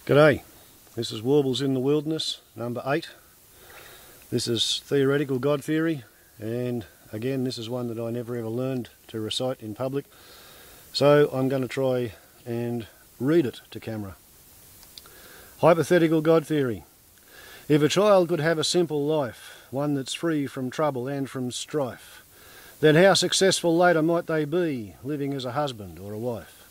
G'day, this is Warbles in the Wilderness, number 8. This is theoretical God theory, and again this is one that I never ever learned to recite in public, so I'm going to try and read it to camera. Hypothetical God theory. If a child could have a simple life, one that's free from trouble and from strife, then how successful later might they be, living as a husband or a wife?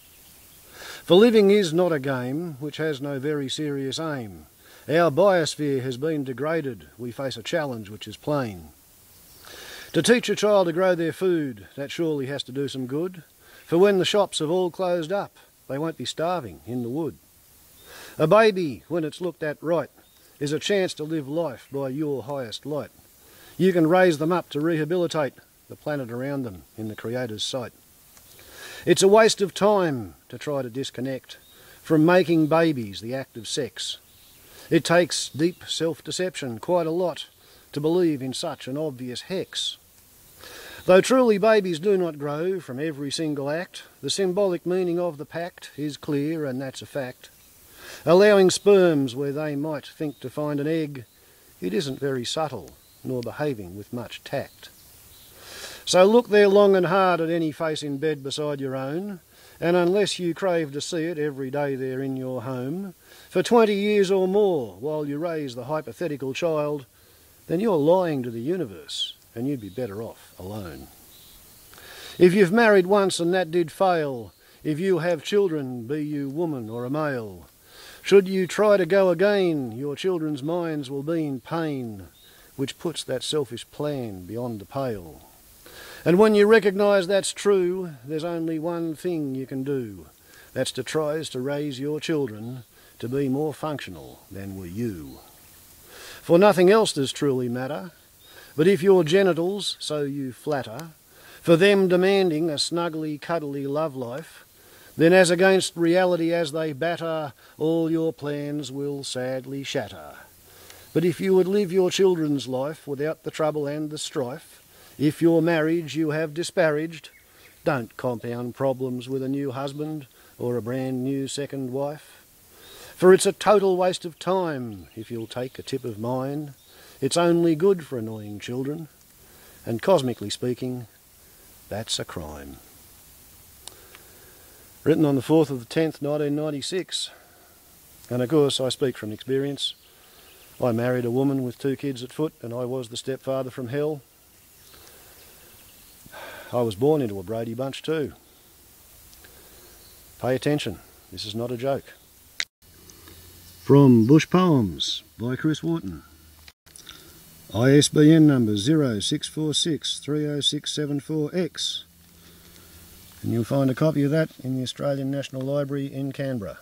For living is not a game which has no very serious aim. Our biosphere has been degraded. We face a challenge which is plain. To teach a child to grow their food, that surely has to do some good. For when the shops have all closed up, they won't be starving in the wood. A baby, when it's looked at right, is a chance to live life by your highest light. You can raise them up to rehabilitate the planet around them in the Creator's sight. It's a waste of time to try to disconnect from making babies the act of sex. It takes deep self-deception, quite a lot, to believe in such an obvious hex. Though truly babies do not grow from every single act, the symbolic meaning of the pact is clear, and that's a fact. Allowing sperms where they might think to find an egg, it isn't very subtle, nor behaving with much tact. So look there long and hard at any face in bed beside your own, and unless you crave to see it every day there in your home, for 20 years or more while you raise the hypothetical child, then you're lying to the universe, and you'd be better off alone. If you've married once and that did fail, if you have children, be you woman or a male, should you try to go again, your children's minds will be in pain, which puts that selfish plan beyond the pale. And when you recognise that's true, there's only one thing you can do. That's to try to raise your children to be more functional than were you. For nothing else does truly matter, but if your genitals, so you flatter, for them demanding a snuggly, cuddly love life, then as against reality as they batter, all your plans will sadly shatter. But if you would live your children's life without the trouble and the strife, if your marriage you have disparaged, don't compound problems with a new husband or a brand new second wife. For it's a total waste of time, if you'll take a tip of mine. It's only good for annoying children, and cosmically speaking, that's a crime. Written on the 4th of the 10th, 1996, and of course I speak from experience. I married a woman with 2 kids at foot, and I was the stepfather from hell. I was born into a Brady bunch too. Pay attention, this is not a joke. From Bush Poems by Chris Wharton. ISBN number 0646306744X, and you'll find a copy of that in the Australian National Library in Canberra.